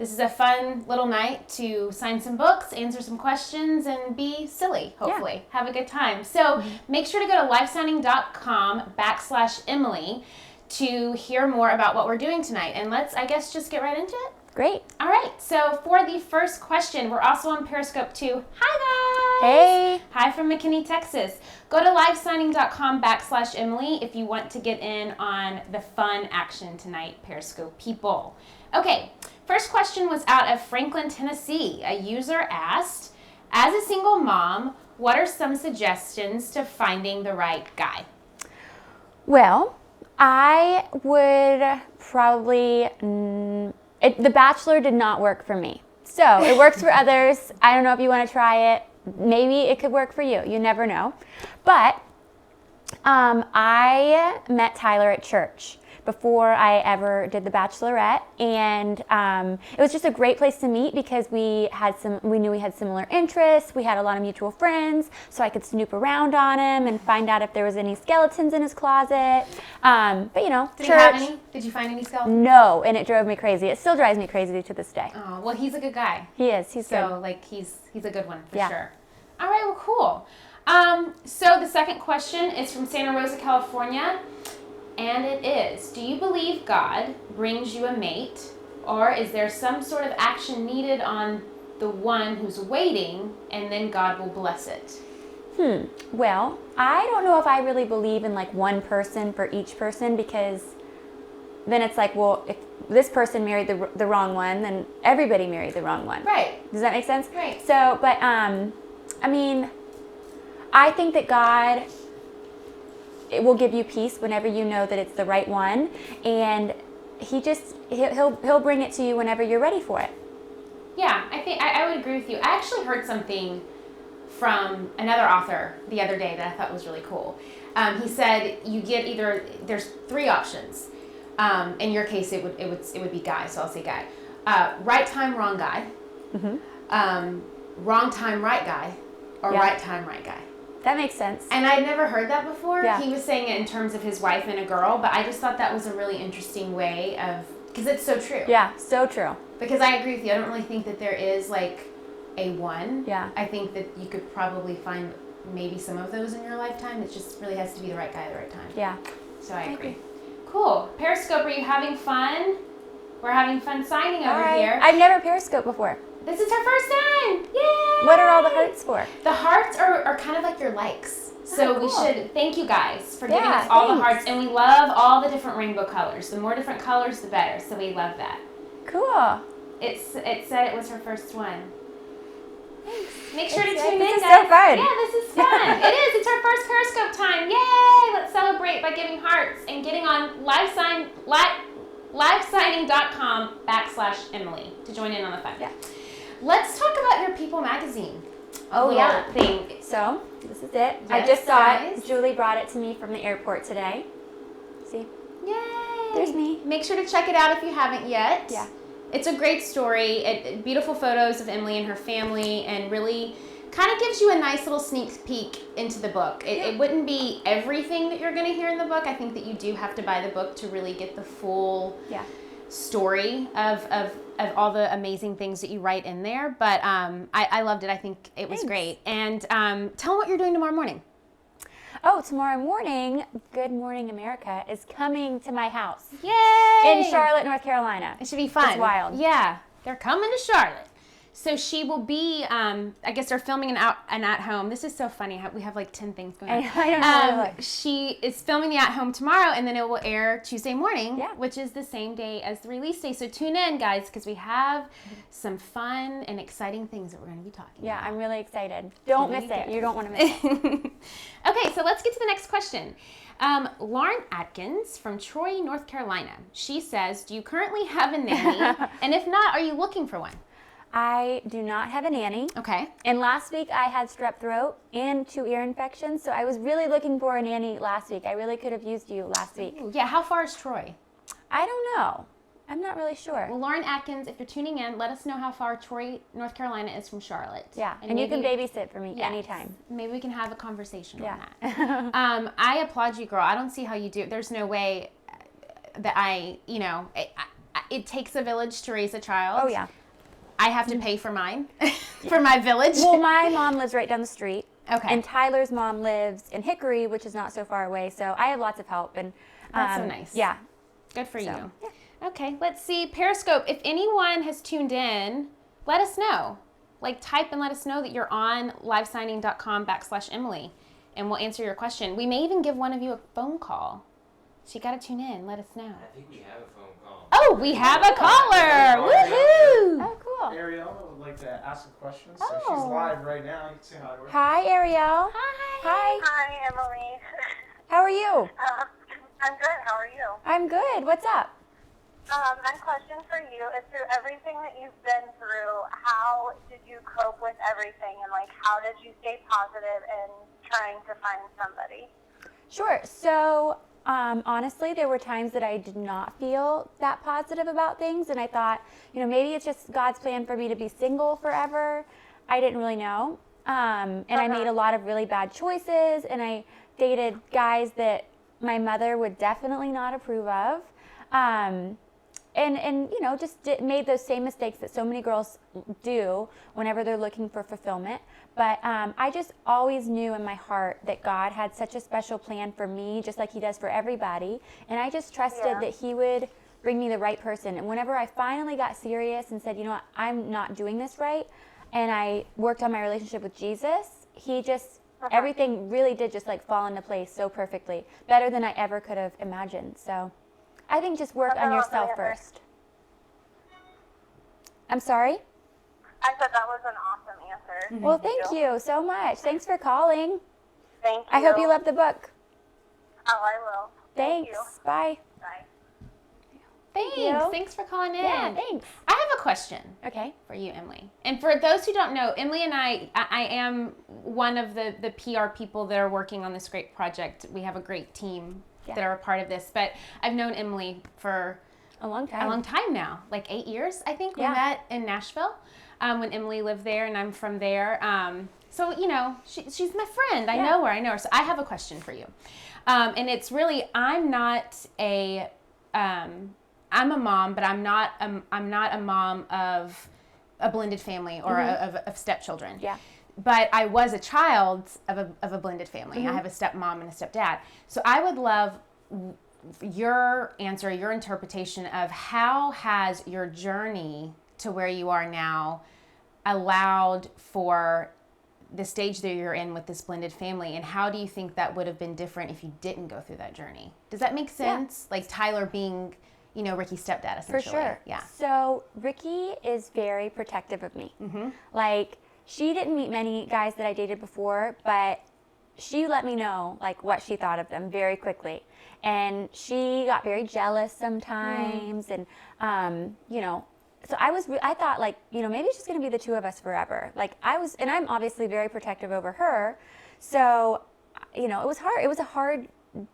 this is a fun little night to sign some books, answer some questions, and be silly, hopefully. Have a good time. So make sure to go to livesigning.com/Emily to hear more about what we're doing tonight. And let's, I guess, just get right into it. Great. All right. So for the first question, we're also on Periscope too. Hi, guys. Hey. Hi from McKinney, Texas. Go to livesigning.com/Emily if you want to get in on the fun action tonight, Periscope people. Okay. First question was out of Franklin, Tennessee. A user asked, as a single mom, what are some suggestions to finding the right guy? Well, I would probably... The Bachelor did not work for me. So it works for others. I don't know if you want to try it. Maybe it could work for you. You never know. But I met Tyler at church before I ever did The Bachelorette, and it was just a great place to meet because we knew we had similar interests. We had a lot of mutual friends, so I could snoop around on him and find out if there was any skeletons in his closet. But Did church. he have any? Did you find any skeletons? No, and it drove me crazy. It still drives me crazy to this day. Oh, well, he's a good guy. He is. He's good. So, like, he's a good one for Yeah. sure. All right, well, cool. So the second question is from Santa Rosa, California, and it is, do you believe God brings you a mate, or is there some sort of action needed on the one who's waiting, and then God will bless it? Well, I don't know if I really believe in like one person for each person, because then it's like, well, if this person married the wrong one, then everybody married the wrong one. Right. Does that make sense? Right. So, but I mean, I think that God, it will give you peace whenever you know that it's the right one, and he'll bring it to you whenever you're ready for it. Yeah, I think I would agree with you. I actually heard something from another author the other day that I thought was really cool. He said you get there's three options. In your case, it would be guy, so I'll say guy. Right time, wrong guy. Wrong time, right guy, or right time, right guy. That makes sense. And I'd never heard that before. Yeah. He was saying it in terms of his wife and a girl, but I just thought that was a really interesting way of, because it's so true. Yeah, so true. Because I agree with you. I don't really think that there is like a one. Yeah. I think that you could probably find maybe some of those in your lifetime. It just really has to be the right guy at the right time. Yeah. So I agree. Cool. Periscope, are you having fun? We're having fun signing over here. I've never Periscoped before. This is our first time. Yay! What are all the hearts for? The hearts are kind of like your likes. So cool. we should thank you guys for giving us Yeah, all the thanks. hearts. And we love all the different rainbow colors. The more different colors, the better. So we love that. Cool. It said it was her first one. Thanks. Make sure to This tune in, is guys. so fun. Yeah, this is fun. It is. It's our first Periscope time. Yay! Let's celebrate by giving hearts and getting on livesigning.com/Emily to join in on the fun. Yeah. Let's talk about your People magazine. Oh, yeah. Thing. So, this is it. I Yes, just saw guys. it. Julie brought it to me from the airport today. See? Yay! There's me. Make sure to check it out if you haven't yet. Yeah. It's a great story. Beautiful photos of Emily and her family, and really kind of gives you a nice little sneak peek into the book. It wouldn't be everything that you're going to hear in the book. I think that you do have to buy the book to really get the full story of all the amazing things that you write in there. But I loved it. I think it was great. And tell them what you're doing tomorrow morning. Oh, tomorrow morning, Good Morning America is coming to my house. Yay! In Charlotte, North Carolina. It should be fun. It's wild. Yeah, they're coming to Charlotte. So she will be, I guess they're filming an at-home. This is so funny. We have like 10 things going on. I don't know. She is filming the at-home tomorrow, and then it will air Tuesday morning, Yeah. which is the same day as the release day. So tune in, guys, because we have some fun and exciting things that we're going to be talking about. I'm really excited. Don't miss it. You don't want to miss it. Okay, so let's get to the next question. Lauren Atkins from Troy, North Carolina. She says, do you currently have a nanny? And if not, are you looking for one? I do not have a nanny. Okay. And last week I had strep throat and 2 ear infections, so I was really looking for a nanny last week. I really could have used you last week. Ooh, yeah, how far is Troy? I don't know. I'm not really sure. Well, Lauren Atkins, if you're tuning in, let us know how far Troy, North Carolina is from Charlotte. Yeah, and you can babysit for me Yes. anytime. Maybe we can have a conversation on that. Yeah. I applaud you, girl. I don't see how you do it. There's no way that it takes a village to raise a child. Oh, yeah. I have to pay for mine, for my village. Well, my mom lives right down the street. Okay. And Tyler's mom lives in Hickory, which is not so far away. So I have lots of help. And That's so nice. Yeah. Good for you. Yeah. Okay, let's see. Periscope, if anyone has tuned in, let us know. Like, type and let us know that you're on livesigning.com/Emily, and we'll answer your question. We may even give one of you a phone call. So you got to tune in. Let us know. I think we have a phone call. Oh, we have a caller. Woohoo! Oh, cool. Ariel would like to ask a question, so she's Oh. live right now. You can say hi to her. Hi, Ariel. Hi. Hi. Hi, Emily. How are you? I'm good. How are you? I'm good. What's up? My question for you is, through everything that you've been through, how did you cope with everything, and like, how did you stay positive in trying to find somebody? Sure. So, honestly, there were times that I did not feel that positive about things, and I thought, maybe it's just God's plan for me to be single forever. I didn't really know. And I made a lot of really bad choices, and I dated guys that my mother would definitely not approve of. And just made those same mistakes that so many girls do whenever they're looking for fulfillment. But I just always knew in my heart that God had such a special plan for me, just like he does for everybody. And I just trusted that he would bring me the right person. And whenever I finally got serious and said, you know what, I'm not doing this right, and I worked on my relationship with Jesus, he just, everything really did just like fall into place so perfectly, better than I ever could have imagined. So I think just work on yourself first. I'm sorry? I said that was an awesome answer. Well, thank you so much. Thanks for calling. Thank you. I hope you love the book. Oh, I will. Thanks. Thank you. Bye. Bye. Thanks. you. Thanks for calling in. Yeah, thanks. I have a question. Okay. For you, Emily. And for those who don't know, Emily and I am one of the PR people that are working on this great project. We have a great team that are a part of this. But I've known Emily for A long time. a long time now, like 8 years, I think. We met in Nashville when Emily lived there, and I'm from there. So, she's my friend. I know her. So I have a question for you. And it's really, I'm a mom, but I'm not a mom of a blended family or of stepchildren. Yeah. But I was a child of a blended family. I have a stepmom and a stepdad. So I would love your answer, your interpretation of how has your journey to where you are now allowed for the stage that you're in with this blended family, and how do you think that would have been different if you didn't go through that journey? Does that make sense? Like Tyler being, Ricky's stepdad, essentially. For sure. Yeah. So Ricky is very protective of me. Like, she didn't meet many guys that I dated before, but she let me know like what she thought of them very quickly. And she got very jealous sometimes. And, so I thought like, maybe it's just going to be the two of us forever. Like and I'm obviously very protective over her. So, it was hard. It was a hard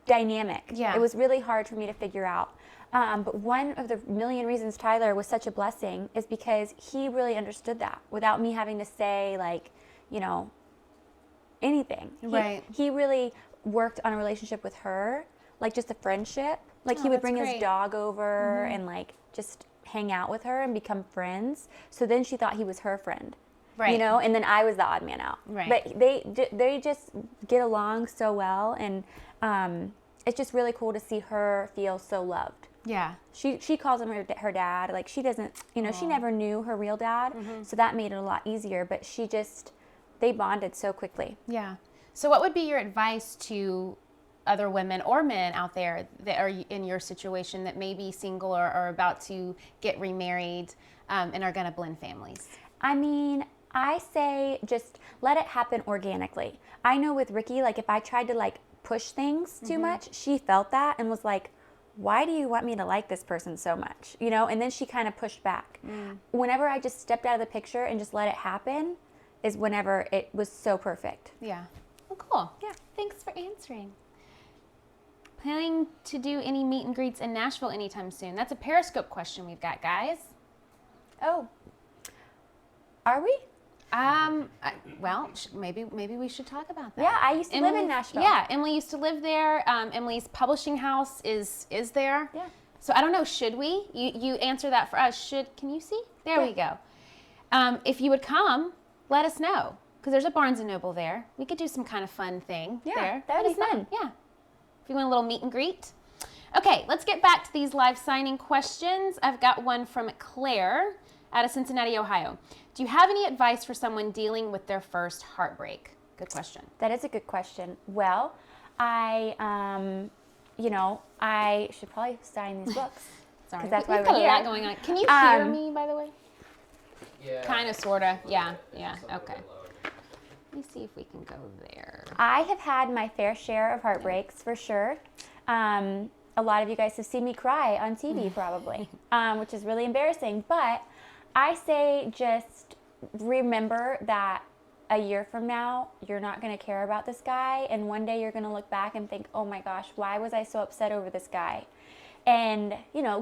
dynamic. Yeah. It was really hard for me to figure out. But one of the million reasons Tyler was such a blessing is because he really understood that without me having to say like, anything. Right. He really worked on a relationship with her, like just a friendship. Like he would that's bring great. his dog over and like just hang out with her and become friends. So then she thought he was her friend. Right. And then I was the odd man out. Right. But they just get along so well, and it's just really cool to see her feel so loved. Yeah. She calls him her dad. Like she doesn't, she never knew her real dad, so that made it a lot easier. But they bonded so quickly. Yeah. So what would be your advice to other women or men out there that are in your situation that may be single or are about to get remarried and are going to blend families? I mean, I say just let it happen organically. I know with Ricky, like if I tried to like push things too much, she felt that and was like, why do you want me to like this person so much? And then she kind of pushed back. Whenever I just stepped out of the picture and just let it happen is whenever it was so perfect. Yeah. Well, cool. Yeah. Thanks for answering. Planning to do any meet and greets in Nashville anytime soon? That's a Periscope question we've got, guys. Oh, are we? Maybe we should talk about that. Yeah, I used to live in Nashville. Yeah, Emily used to live there. Emily's publishing house is there. Yeah. So I don't know, should we? You answer that for us. Can you see? There we go. If you would come, let us know. Because there's a Barnes & Noble there. We could do some kind of fun thing there. That would be fun. Yeah. If you want a little meet and greet. Okay, let's get back to these live signing questions. I've got one from Claire out of Cincinnati, Ohio. Do you have any advice for someone dealing with their first heartbreak? Good question. That is a good question. Well, I should probably sign these books. Sorry, because that's we've why got we're a here. lot going on. Can you hear me, by the way? Yeah. Kind of, sort of. Yeah, okay. Let me see if we can go there. I have had my fair share of heartbreaks for sure. A lot of you guys have seen me cry on TV probably, which is really embarrassing. But I say just remember that a year from now, you're not going to care about this guy. And one day you're going to look back and think, oh my gosh, why was I so upset over this guy? And,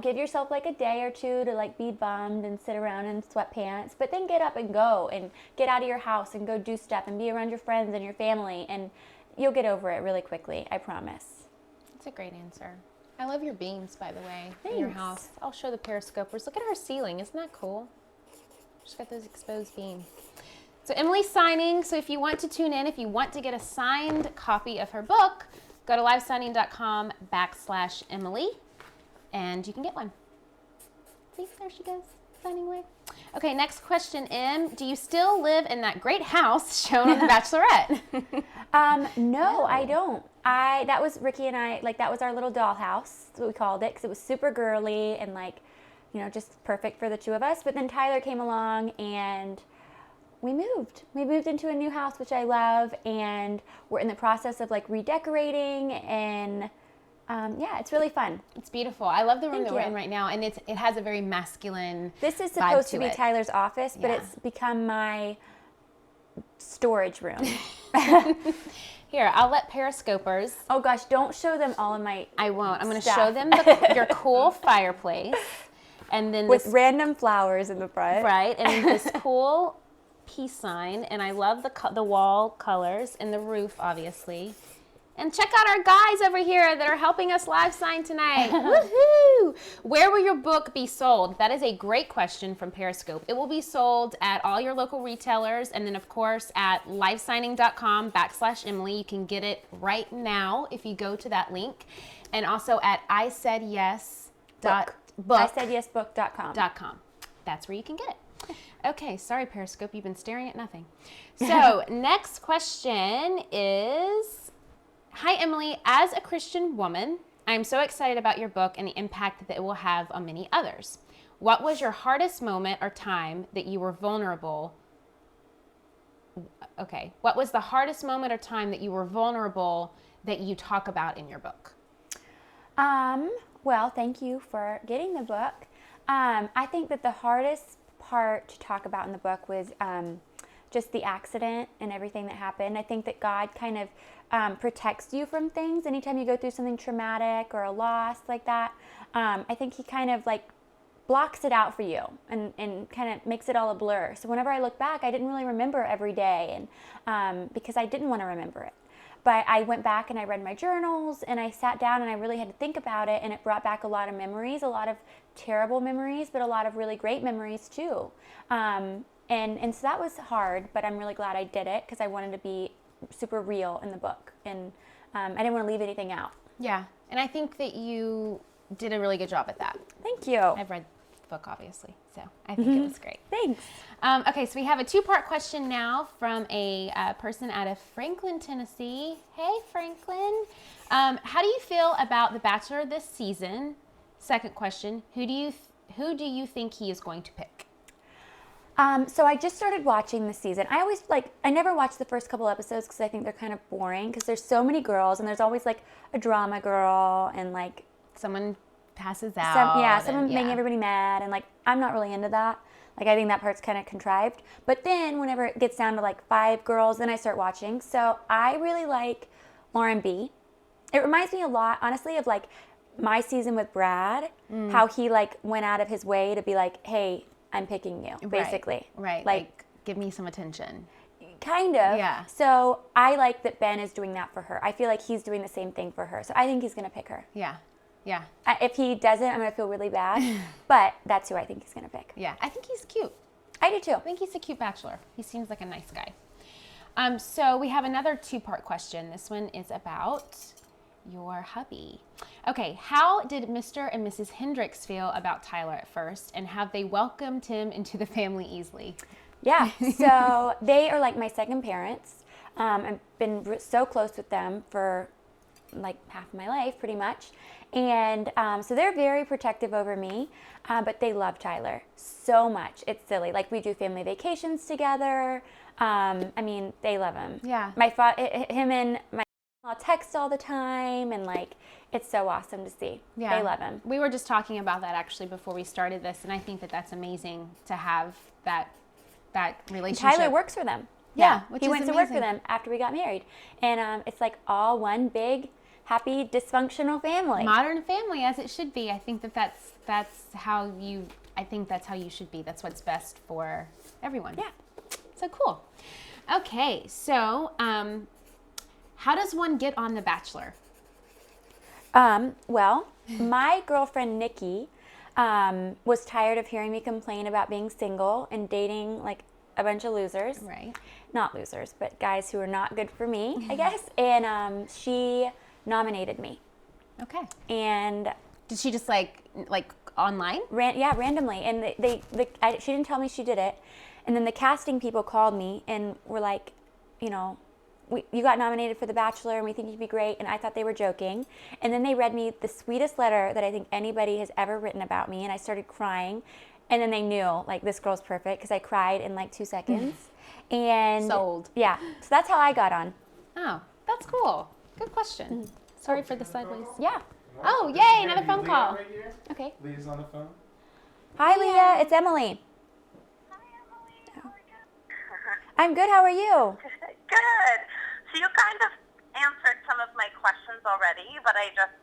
give yourself like a day or two to like be bummed and sit around in sweatpants, but then get up and go and get out of your house and go do stuff and be around your friends and your family, and you'll get over it really quickly, I promise. That's a great answer. I love your beams, by the way, in your house. I'll show the periscopers. Look at her ceiling. Isn't that cool? She's got those exposed beams. So Emily's signing. So if you want to tune in, if you want to get a signed copy of her book, go to livesigning.com/Emily. And you can get one. See, there she goes, signing away. Okay, next question, Em. Do you still live in that great house shown on The Bachelorette? No, I don't. That was Ricky and I, that was our little dollhouse, that's what we called it, because it was super girly and just perfect for the two of us. But then Tyler came along and we moved. We moved into a new house, which I love, and we're in the process of redecorating, and it's really fun. It's beautiful. I love the room that we're in right now, and it has a very masculine This is supposed to be it. Tyler's office, but it's become my storage room. Here, I'll let periscopers. Oh gosh, don't show them all of my I won't. I'm going to stuff. show them your cool fireplace, and then with random flowers in the front. Right, and this cool peace sign, and I love the wall colors and the roof, obviously. And check out our guys over here that are helping us live sign tonight. Woohoo! Where will your book be sold? That is a great question from Periscope. It will be sold at all your local retailers, and then of course at livesigning.com/Emily. You can get it right now if you go to that link. And also at iSaidYesBook.com. That's where you can get it. Okay, sorry Periscope, you've been staring at nothing. So next question is, hi, Emily. As a Christian woman, I'm so excited about your book and the impact that it will have on many others. What was your hardest moment or time that you were vulnerable? Okay. What was the hardest moment or time that you were vulnerable that you talk about in your book? Well, thank you for getting the book. I think that the hardest part to talk about in the book was just the accident and everything that happened. I think that God kind of protects you from things anytime you go through something traumatic or a loss like that. I think he kind of blocks it out for you and kind of makes it all a blur. So whenever I look back, I didn't really remember every day, and because I didn't want to remember it. But I went back and I read my journals and I sat down and I really had to think about it, and it brought back a lot of memories, a lot of terrible memories, but a lot of really great memories too. And so that was hard, but I'm really glad I did it because I wanted to be super real in the book, and I didn't want to leave anything out. Yeah, and I think that you did a really good job at that. Thank you. I've read the book, obviously, so I think it was great. Thanks. Okay, so we have a two-part question now from a person out of Franklin, Tennessee. Hey, Franklin. How do you feel about The Bachelor this season? Second question, who do you think he is going to pick? So I just started watching this season. I never watch the first couple episodes because I think they're kind of boring because there's so many girls and there's always a drama girl and someone passes out. Someone making everybody mad, and I'm not really into that. I think that part's kind of contrived. But then whenever it gets down to 5 girls, then I start watching. So I really like Lauren B. It reminds me a lot, honestly, of my season with Brad, how he went out of his way to be hey, I'm picking you, basically. Right. Give me some attention. Kind of. Yeah. So I like that Ben is doing that for her. I feel like he's doing the same thing for her. So I think he's going to pick her. Yeah. Yeah. If he doesn't, I'm going to feel really bad. But that's who I think he's going to pick. Yeah. I think he's cute. I do too. I think he's a cute bachelor. He seems like a nice guy. So we have another 2-part question. This one is about your hubby. Okay, how did Mr. and Mrs. Hendricks feel about Tyler at first, and have they welcomed him into the family easily? Yeah, so they are like my second parents. I've been so close with them for like half of my life, pretty much. And so they're very protective over me, but they love Tyler so much. It's silly. Like, we do family vacations together. I mean, they love him. Yeah. Him and my mom text all the time, and like, it's so awesome to see. Yeah. They love him. We were just talking about that actually before we started this, and I think that that's amazing to have that relationship. Tyler works for them. Yeah, which he is went to work for amazing. them after we got married, and it's like all one big, happy, dysfunctional family. Modern family, as it should be. I think that's how you should be. That's what's best for everyone. Yeah. So cool. Okay, so how does one get on The Bachelor? Well, my girlfriend Nikki was tired of hearing me complain about being single and dating like a bunch of losers. Right. Not losers, but guys who are not good for me, I guess. And she nominated me. Okay. And Did she just like online? randomly. And she didn't tell me she did it. And then the casting people called me and were like, you know, you got nominated for The Bachelor and we think you'd be great. And I thought they were joking. And then they read me the sweetest letter that I think anybody has ever written about me. And I started crying. And then they knew, like, this girl's perfect, because I cried in like 2 seconds. And Sold. Yeah. So that's how I got on. Oh, that's cool. Good question. Sorry for the sideways. Yeah. Oh, yay, another phone call. Right here. Okay. Leah's on the phone. Hi, Leah. It's Emily. Hi, Emily. How are you? I'm good. How are you? Good. So you kind of answered some of my questions already, but I just,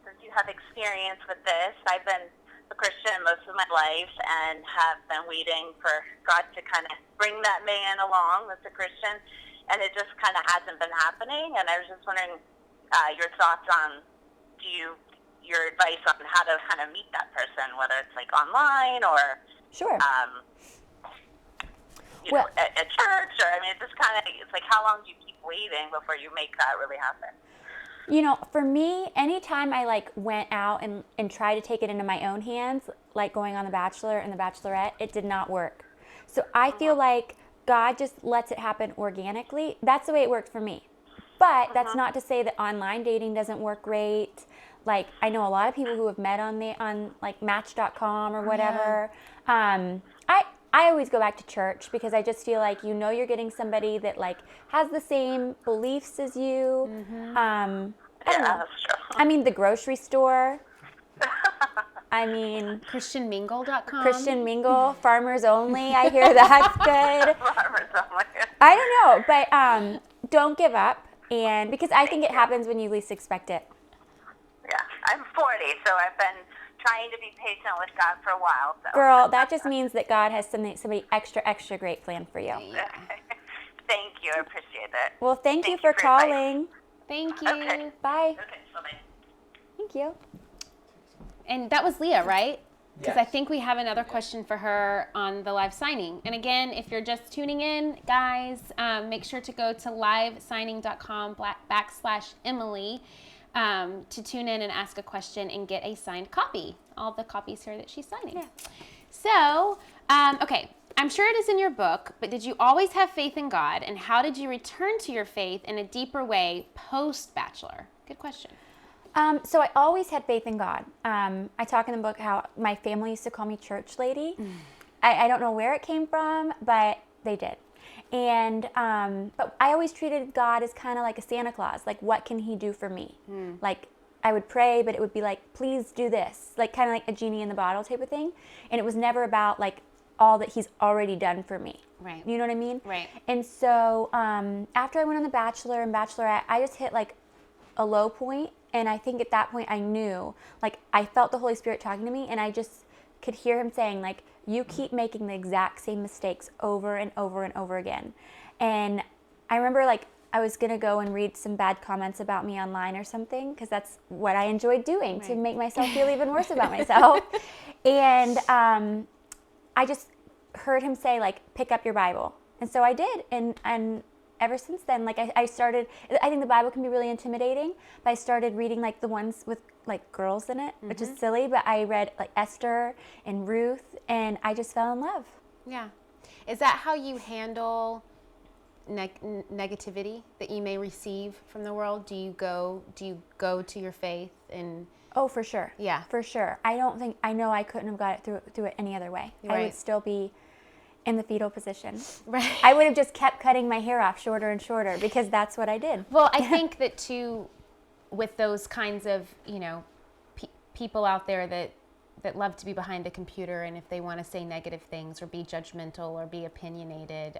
since you have experience with this, I've been a Christian most of my life and have been waiting for God to kind of bring that man along that's a Christian, and it just kind of hasn't been happening. And I was just wondering your thoughts on your advice on how to kind of meet that person, whether it's like online or Sure. know, at church, or I mean, it's just kind of, it's like, how long do you keep waiting before you make that really happen? You know, for me, anytime I like went out and tried to take it into my own hands, like going on The Bachelor and The Bachelorette, it did not work. So I feel like God just lets it happen organically. That's the way it worked for me. But that's not to say that online dating doesn't work great. Like, I know a lot of people who have met on like Match.com or whatever. I always go back to church, because I just feel like, you know, you're getting somebody that like has the same beliefs as you. I don't know. That's true. I mean, the grocery store. I mean, ChristianMingle.com. Christian Mingle, Farmers Only. I hear that's good. Farmers Only. I don't know, but don't give up, and because I think it happens when you least expect it. Yeah, I'm 40, so I've been trying to be patient with God for a while. So. Girl, that just means that God has somebody extra great planned for you. Thank you. I appreciate it. Well, thank you for your advice. calling. Thank you. Okay. Bye. Okay, bye-bye. Thank you. And that was Leah, right? Because I Yes. think we have another question for her on the live signing. And again, if you're just tuning in, guys, make sure to go to livesigning.com/Emily to tune in and ask a question and get a signed copy. All the copies here that she's signing. Yeah. So, okay, I'm sure it is in your book, but did you always have faith in God? And how did you return to your faith in a deeper way post-Bachelor? Good question. So I always had faith in God. I talk in the book how my family used to call me church lady. I don't know where it came from, but they did. And but I always treated God as kind of like a Santa Claus. Like, what can he do for me? Like, I would pray, but it would be like, please do this. Like, kind of like a genie in the bottle type of thing. And it was never about like all that he's already done for me. Right. You know what I mean? Right. And so after I went on The Bachelor and Bachelorette, I just hit like a low point. And I think at that point I knew, like, I felt the Holy Spirit talking to me, and I just could hear him saying, like, you keep making the exact same mistakes over and over and over again. And I remember, like, I was going to go and read some bad comments about me online or something, because that's what I enjoyed doing, to make myself feel even worse about myself. And I just heard him say, like, pick up your Bible. And so I did. And ever since then, like, I started, I think the Bible can be really intimidating, but I started reading, like, the ones with, like, girls in it, which is silly, but I read, like, Esther and Ruth, and I just fell in love. Yeah. Is that how you handle negativity that you may receive from the world? Do you go to your faith and... Oh, for sure. Yeah. For sure. I know I couldn't have got it through it any other way. Right. I would still be in the fetal position. Right. I would have just kept cutting my hair off shorter and shorter, because that's what I did. Well, I think that too, with those kinds of, you know, people out there that love to be behind a computer, and if they want to say negative things or be judgmental or be opinionated,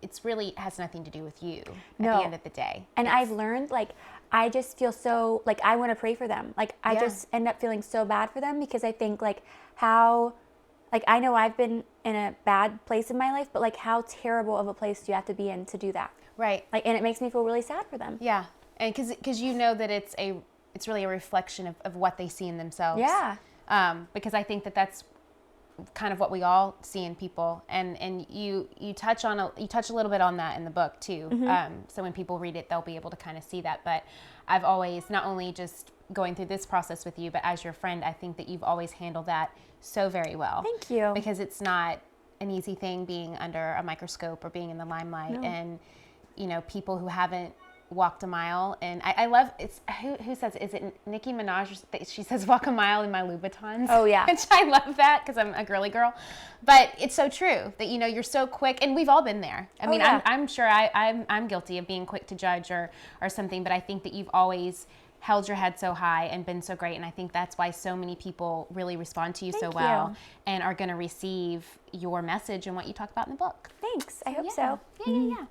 it's really has nothing to do with you at the end of the day. And I've learned, like, I just feel so, like, I want to pray for them. Like, I just end up feeling so bad for them, because I think, like, how, like, I know I've been in a bad place in my life, but, like, how terrible of a place do you have to be in to do that? Right. Like, and it makes me feel really sad for them. Yeah. And because you know that it's really a reflection of what they see in themselves. Yeah. Because I think that that's kind of what we all see in people, and you touch a little bit on that in the book too. So when people read it, they'll be able to kind of see that. But I've always, not only just going through this process with you, but as your friend, I think that you've always handled that so very well. Thank you. Because it's not an easy thing being under a microscope or being in the limelight, and you know, people who haven't walked a mile, and I love, it's who says, is it Nicki Minaj? She says, walk a mile in my Louboutins. Oh yeah. Which I love that, because I'm a girly girl, but it's so true that, you know, you're so quick, and we've all been there. I mean, yeah. I'm sure I'm guilty of being quick to judge or something, but I think that you've always held your head so high and been so great, and I think that's why so many people really respond to you so well and are going to receive your message and what you talk about in the book. Thanks. I hope Yeah. so. Yeah.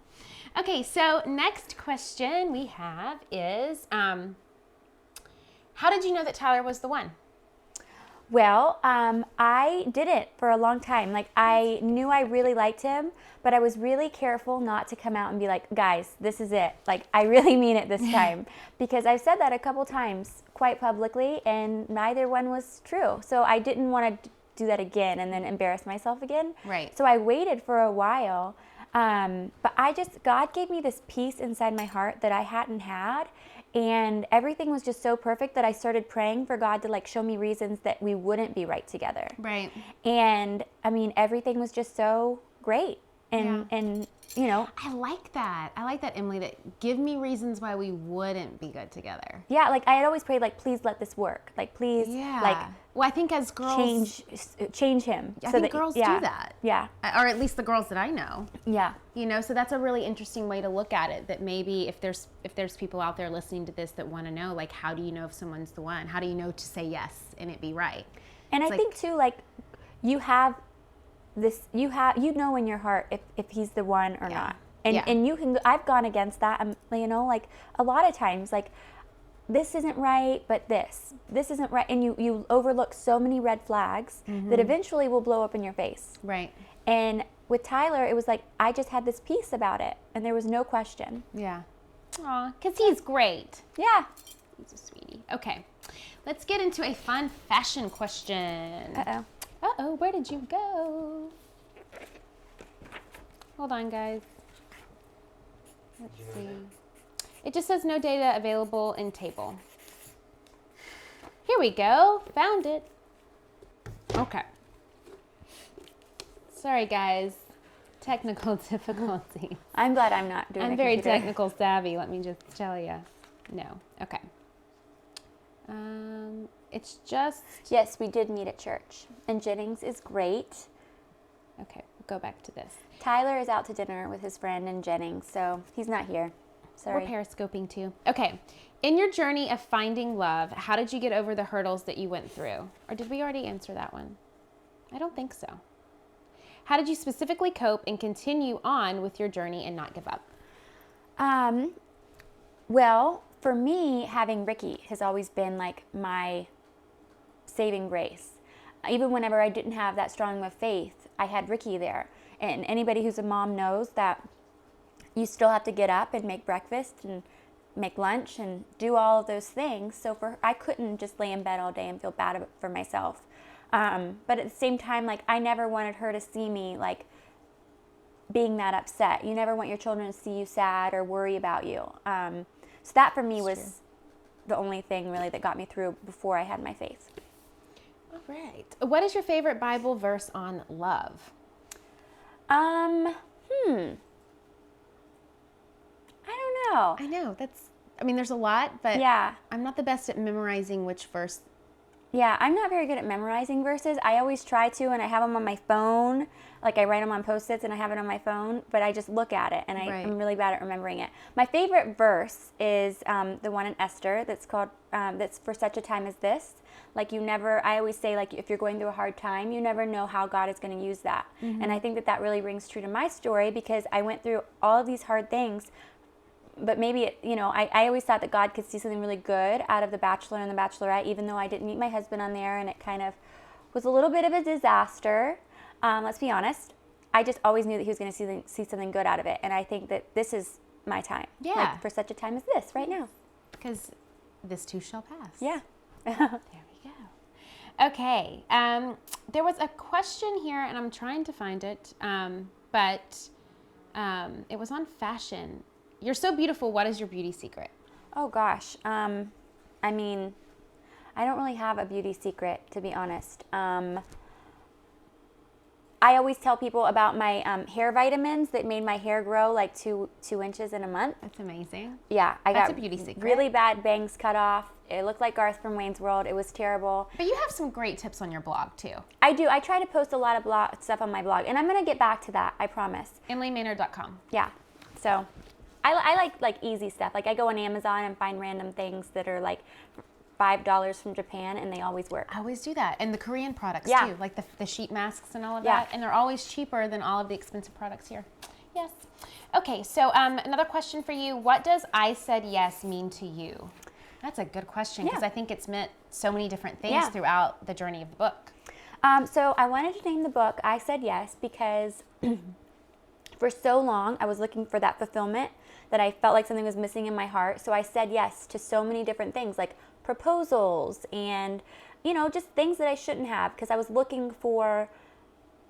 Okay, so next question we have is, how did you know that Tyler was the one? Well, I didn't for a long time. Like, I knew I really liked him, but I was really careful not to come out and be like, guys, this is it. Like, I really mean it this time. Because I've said that a couple times quite publicly, and neither one was true. So I didn't want to do that again and then embarrass myself again. Right. So I waited for a while. But God gave me this peace inside my heart that I hadn't had. And everything was just so perfect that I started praying for God to, like, show me reasons that we wouldn't be right together. Right. And I mean, everything was just so great. And you know. I like that, Emily, that give me reasons why we wouldn't be good together. Yeah, like, I had always prayed, like, please let this work. Like, please, like, well, I think as girls, change him. I think girls do that. Yeah. Or at least the girls that I know. Yeah. You know, so that's a really interesting way to look at it, that maybe if there's people out there listening to this that want to know, like, how do you know if someone's the one? How do you know to say yes and it be right? And I think too, like, you have this, you know in your heart if he's the one or not. And you can, I've gone against that, you know, like, a lot of times, like, this isn't right, but this isn't right. And you overlook so many red flags that eventually will blow up in your face. Right. And with Tyler, it was like, I just had this peace about it, and there was no question. Yeah. Aw, because he's great. Yeah. He's a sweetie. Okay. Let's get into a fun fashion question. Uh-oh. Uh-oh, where did you go? Hold on, guys. Let's see. It just says no data available in table. Here we go. Found it. Okay. Sorry, guys. Technical difficulty. I'm glad I'm not doing I'm very technical savvy, let me just tell you. No. Okay. It's just... Yes, we did meet at church. And Jennings is great. Okay, we'll go back to this. Tyler is out to dinner with his friend and Jennings, so he's not here. Sorry. We're periscoping too. Okay. In your journey of finding love, how did you get over the hurdles that you went through? Or did we already answer that one? I don't think so. How did you specifically cope and continue on with your journey and not give up? Well, for me, having Ricky has always been like my saving grace. Even whenever I didn't have that strong of faith, I had Ricky there. And anybody who's a mom knows that you still have to get up and make breakfast and make lunch and do all of those things. So I couldn't just lay in bed all day and feel bad for myself. But at the same time, like, I never wanted her to see me like being that upset. You never want your children to see you sad or worry about you. So that for me was the only thing really that got me through before I had my faith. All right. What is your favorite Bible verse on love? I don't know. I know there's a lot, but Yeah. I'm not the best at memorizing which verse. Yeah, I'm not very good at memorizing verses. I always try to, and I have them on my phone. Like, I write them on Post-its, and I have it on my phone, but I just look at it, and I'm really bad at remembering it. My favorite verse is the one in Esther that's called, that's for such a time as this. Like, I always say, like, if you're going through a hard time, you never know how God is going to use that. Mm-hmm. And I think that really rings true to my story, because I went through all of these hard things. But maybe, I always thought that God could see something really good out of The Bachelor and The Bachelorette, even though I didn't meet my husband on there, and it kind of was a little bit of a disaster. Let's be honest. I just always knew that he was going to see something good out of it. And I think that this is my time. Yeah. Like, for such a time as this, right now. Because this too shall pass. Yeah. There we go. Okay. There was a question here, and I'm trying to find it, but it was on fashion. You're so beautiful. What is your beauty secret? Oh, gosh. I mean, I don't really have a beauty secret, to be honest. I always tell people about my hair vitamins that made my hair grow like two inches in a month. That's amazing. Yeah, That's a beauty secret. Really bad bangs cut off. It looked like Garth from Wayne's World. It was terrible. But you have some great tips on your blog too. I do. I try to post a lot of stuff on my blog, and I'm going to get back to that, I promise. EmilyMaynard.com. Yeah. So I like easy stuff. Like, I go on Amazon and find random things that are like $5 from Japan, and they always work. I always do that. And the Korean products Yeah. too, like the sheet masks and all of Yeah. that. And they're always cheaper than all of the expensive products here. Yes. Okay, so another question for you. What does I said yes mean to you? That's a good question, because I think it's meant so many different things throughout the journey of the book. So I wanted to name the book I Said Yes because for so long I was looking for that fulfillment, that I felt like something was missing in my heart. So I said yes to so many different things, like proposals and, just things that I shouldn't have, because I was looking for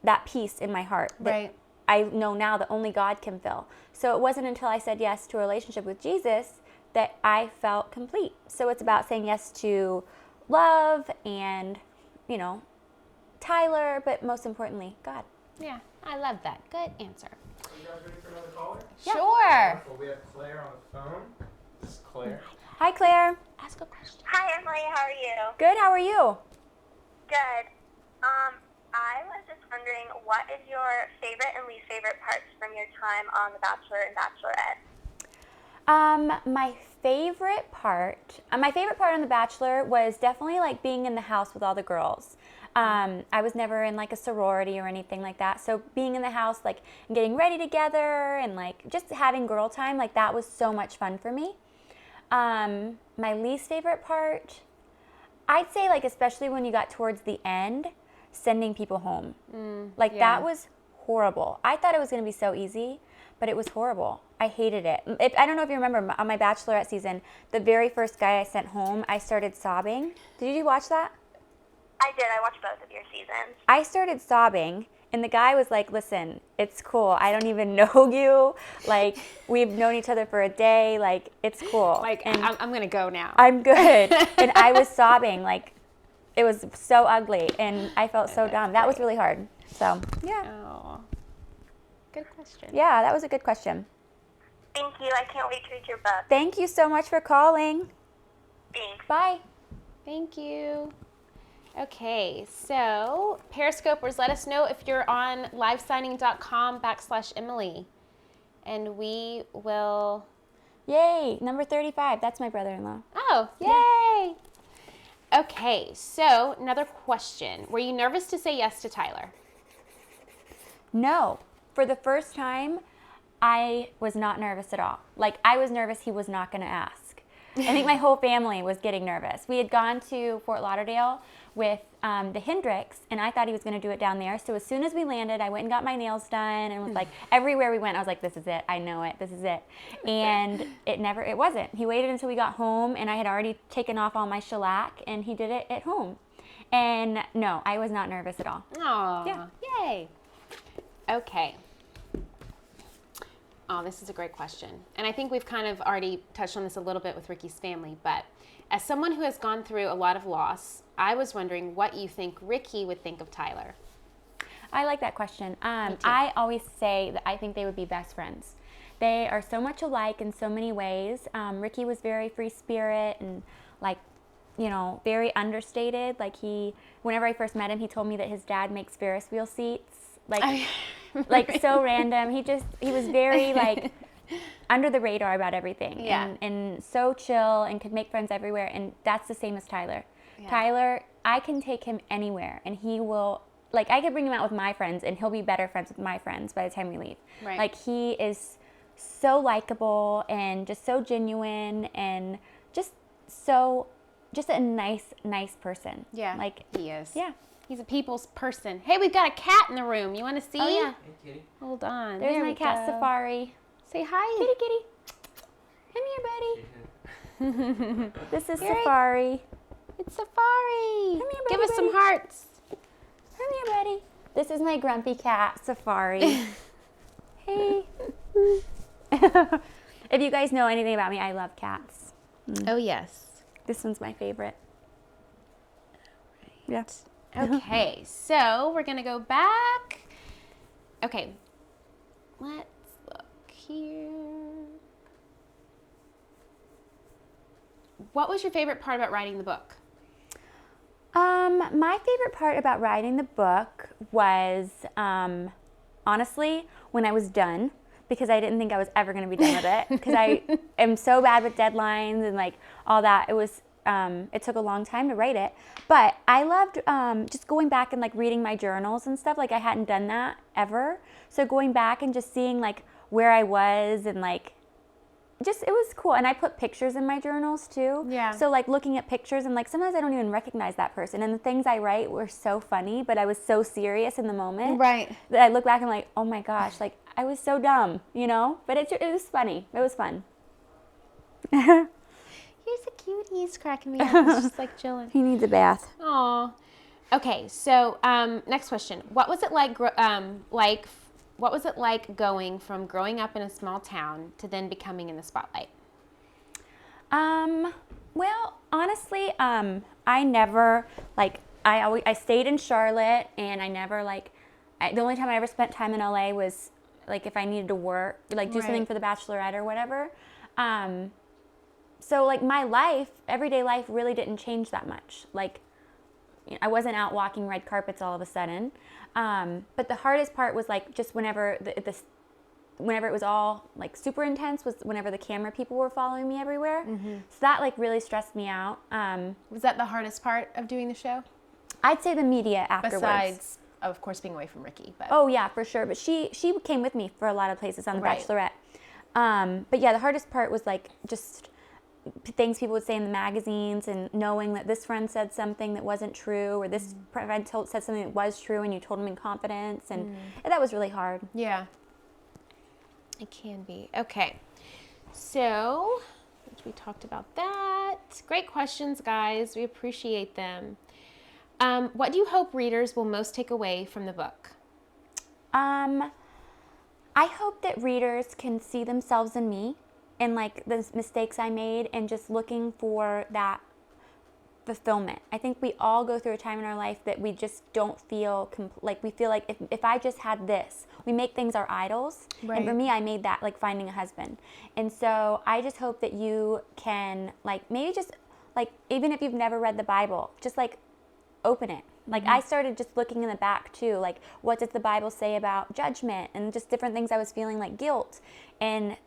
that peace in my heart that Right. I know now that only God can fill. So it wasn't until I said yes to a relationship with Jesus that I felt complete. So it's about saying yes to love and, Tyler, but most importantly, God. Yeah, I love that. Good answer. Are you guys ready for another caller? Yeah. Sure. Well, we have Claire on the phone. This is Claire. Hi, Claire. Ask a question. Hi, Emily. How are you? Good, how are you? Good. I was just wondering, what is your favorite and least favorite parts from your time on The Bachelor and Bachelorette? My favorite part on The Bachelor was definitely like being in the house with all the girls. I was never in like a sorority or anything like that. So being in the house, like, and getting ready together and like just having girl time, like, that was so much fun for me. My least favorite part, I'd say, like, especially when you got towards the end, sending people home. That was horrible. I thought it was going to be so easy, but it was horrible. I hated it. I don't know if you remember, on my Bachelorette season, the very first guy I sent home, I started sobbing. Did you watch that? I did. I watched both of your seasons. I started sobbing, and the guy was like, listen, it's cool. I don't even know you. Like, we've known each other for a day. Like, it's cool. Like, and I'm going to go now. I'm good. And I was sobbing. Like, it was so ugly, and I felt so dumb. That was really hard. So, yeah. Oh, good question. Yeah, that was a good question. Thank you. I can't wait to read your book. Thank you so much for calling. Thanks. Bye. Thank you. Okay, so Periscopers, let us know if you're on LiveSigning.com/Emily, and we will. Yay, number 35. That's my brother-in-law. Oh, yay! Yeah. Okay, so another question. Were you nervous to say yes to Tyler? No. For the first time, I was not nervous at all. Like, I was nervous he was not going to ask. I think my whole family was getting nervous. We had gone to Fort Lauderdale with the Hendricks, and I thought he was going to do it down there. So as soon as we landed, I went and got my nails done, and was like, everywhere we went, I was like, this is it. I know it. This is it. And it wasn't. He waited until we got home, and I had already taken off all my shellac, and he did it at home. And no, I was not nervous at all. Aw, Yeah. yay. Okay. Oh, this is a great question. And I think we've kind of already touched on this a little bit with Ricky's family, but as someone who has gone through a lot of loss, I was wondering what you think Ricky would think of Tyler. I like that question. I always say that I think they would be best friends. They are so much alike in so many ways. Ricky was very free spirit and very understated. Whenever I first met him, he told me that his dad makes Ferris wheel seats. So random. He was very under the radar about everything. Yeah. And so chill and could make friends everywhere. And that's the same as Tyler. Yeah. Tyler, I can take him anywhere and he will, I could bring him out with my friends and he'll be better friends with my friends by the time we leave. Right. He is so likable and just so genuine and just a nice person. Yeah, he is. Yeah. He's a people's person. Hey, we've got a cat in the room. You want to see? Oh, yeah. Hey, kitty. Hold on. There's There my we cat go. Safari. Say hi. Kitty. Come here, buddy. This is Here he- Safari. It's Safari. Come here, Give buddy, us some hearts. Come here, buddy. This is my grumpy cat, Safari. Hey. If you guys know anything about me, I love cats. Oh, yes. This one's my favorite. Yeah. Okay, so we're going to go back. Okay, let's look here. What was your favorite part about writing the book? My favorite part about writing the book was, honestly, when I was done, because I didn't think I was ever going to be done with it, because I am so bad with deadlines and all that. It took a long time to write it, but I loved just going back and reading my journals and stuff. I hadn't done that ever, so going back and just seeing where I was and it was cool. And I put pictures in my journals too. Yeah. So looking at pictures and sometimes I don't even recognize that person, and the things I write were so funny, but I was so serious in the moment. Right. That I look back and oh my gosh, I was so dumb, But it was funny. It was fun. He's a cutie. He's cracking me up. He's just chilling. He needs a bath. Aw. Okay, so next question. What was it What was it like going from growing up in a small town to then becoming in the spotlight? Well, honestly, I never I stayed in Charlotte, and I never the only time I ever spent time in LA was if I needed to work, do something for the Bachelorette or whatever. So my everyday life really didn't change that much. I wasn't out walking red carpets all of a sudden. But the hardest part was just whenever whenever it was all super intense was whenever the camera people were following me everywhere. Mm-hmm. So that really stressed me out. Was that the hardest part of doing the show? I'd say the media afterwards. Besides, of course, being away from Ricky. But Oh yeah, for sure. But she came with me for a lot of places on The Right. Bachelorette. But yeah, the hardest part was just things people would say in the magazines and knowing that this friend said something that wasn't true, or this friend said something that was true and you told them in confidence, and that was really hard. yeah, it can be. Okay, so we talked about that. Great questions, guys. We appreciate them. What do you hope readers will most take away from the book? I hope that readers can see themselves in me and the mistakes I made, and just looking for that fulfillment. I think we all go through a time in our life that we just don't feel we feel if I just had this. We make things our idols. Right. And for me, I made that finding a husband. And so I just hope that you can maybe just even if you've never read the Bible, just open it. I started just looking in the back too, what does the Bible say about judgment, and just different things I was feeling, guilt, and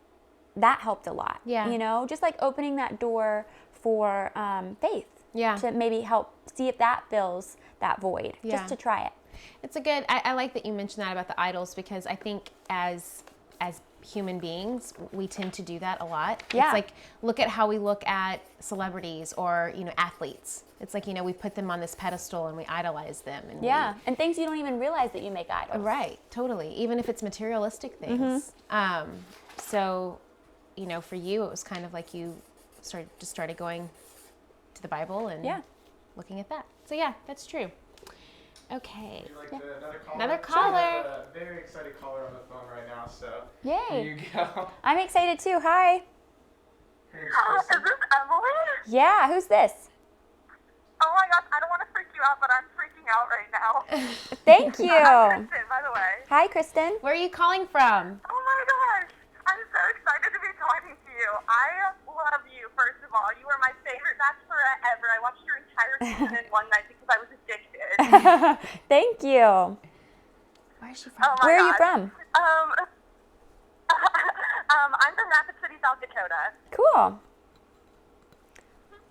that helped a lot. Yeah. Just opening that door for faith. Yeah. To maybe help see if that fills that void. Yeah. Just to try it. It's a good. I like that you mentioned that about the idols, because I think as human beings, we tend to do that a lot. Yeah. It's like, look at how we look at celebrities or, athletes. It's like, we put them on this pedestal and we idolize them. And Yeah, and things you don't even realize that you make idols. Right, totally. Even if it's materialistic things. So, for you, it was kind of like you started going to the Bible and looking at that. So yeah, that's true. Okay. Would you like another caller? Another We caller. have a very excited caller on the phone right now, so Yay. here you go. I'm excited too. Hi. Her name's Is Kristen. this Emily? Yeah, who's this? Oh my gosh, I don't want to freak you out, but I'm freaking out right now. Thank you. I'm Kristen, by the way. Hi, Kristen. Where are you calling from? Oh my gosh, I'm so excited to be talking to you. I love you, first of all. You were my favorite bachelorette ever. I watched your entire season in one night because I was addicted. Thank you. Where is she from? Oh my Where are you gosh. from? I'm from Rapid City, South Dakota. Cool.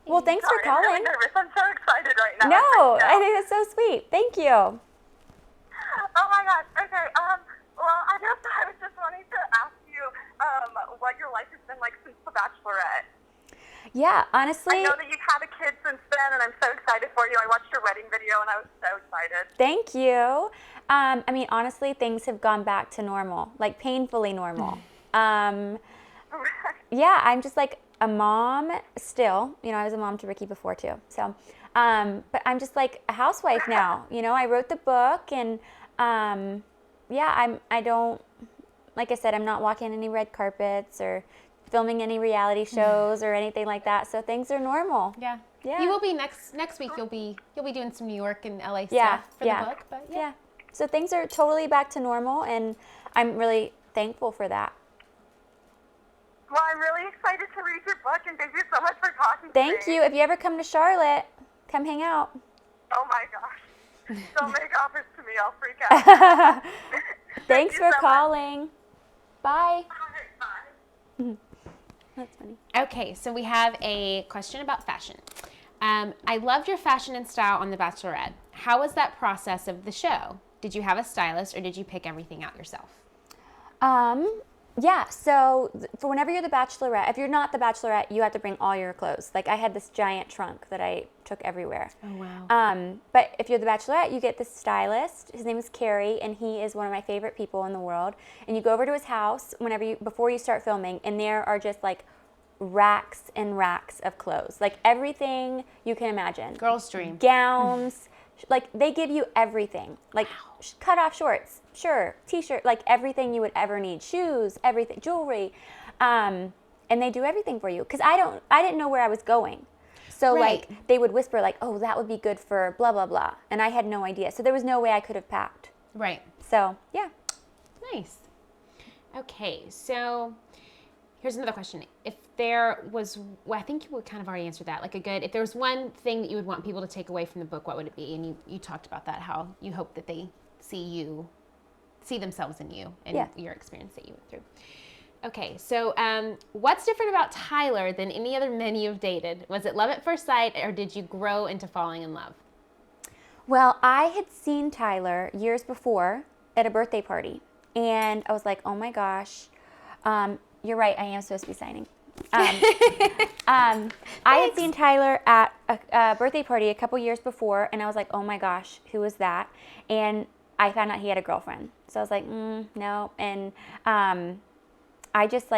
Well, thanks for Sorry, I'm calling. really nervous. I'm so excited right now. No, I'm freaked I out. think that's so sweet. Thank you. Oh my gosh. Okay. Well, I guess I was just wanting to ask you, what your life has been like since The Bachelorette. Yeah, honestly, I know that you've had a kid since then, and I'm so excited for you. I watched your wedding video, and I was so excited. thank you. Honestly, things have gone back to normal, like painfully normal. Yeah, I'm just like a mom still. I was a mom to Ricky before too. So, but I'm just like a housewife now. I wrote the book, and I don't, like I said, I'm not walking any red carpets or filming any reality shows or anything like that. So things are normal. Yeah. Yeah. You will be next week. You'll be doing some New York and LA Yeah, stuff for yeah. the book. But Yeah. So things are totally back to normal, and I'm really thankful for that. Well, I'm really excited to read your book, and thank you so much for talking to Thank me. you. If you ever come to Charlotte, come hang out. Oh my gosh. Don't make offers to me. I'll freak out. Thanks you for so much. calling. Bye. Bye. That's funny. Okay, so we have a question about fashion. I loved your fashion and style on The Bachelorette. How was that process of the show? Did you have a stylist or did you pick everything out yourself? Yeah, so for whenever you're the Bachelorette, if you're not the Bachelorette, you have to bring all your clothes. Like I had this giant trunk that I took everywhere. Oh, wow. But if you're the Bachelorette, you get this stylist. His name is Carrie, and he is one of my favorite people in the world. And you go over to his house before you start filming, and there are just like racks and racks of clothes, like everything you can imagine. Girl's dream. Gowns, like they give you everything, like cut off shorts, sure, t-shirt, like everything you would ever need, shoes, everything, jewelry, and they do everything for you. Because I didn't know where I was going, so Right. like they would whisper like, oh, that would be good for blah blah blah, and I had no idea, so there was no way I could have packed. Right. So yeah. Nice. Okay, so here's another question. If there was, well, I think you would kind of already answer that. If there was one thing that you would want people to take away from the book, what would it be? And you talked about that, how you hope that they see themselves in you and Yeah. your experience that you went through. Okay, so what's different about Tyler than any other men you've dated? Was it love at first sight, or did you grow into falling in love? Well, I had seen Tyler years before at a birthday party, and I was like, oh my gosh, you're right, I am supposed to be signing. I had seen Tyler at a birthday party a couple years before, and I was like, oh my gosh, who was that? And I found out he had a girlfriend. So I was like, no. And I just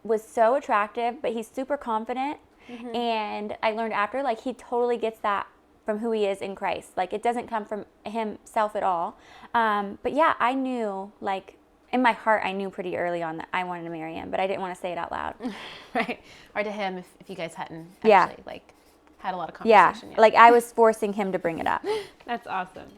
was so attractive, but he's super confident. Mm-hmm. And I learned after, he totally gets that from who he is in Christ. It doesn't come from himself at all. But yeah, I knew, in my heart, I knew pretty early on that I wanted to marry him, but I didn't want to say it out loud. Right. Or to him, if you guys hadn't Yeah. actually, had a lot of Yeah, conversation yet. I was forcing him to bring it up. That's awesome.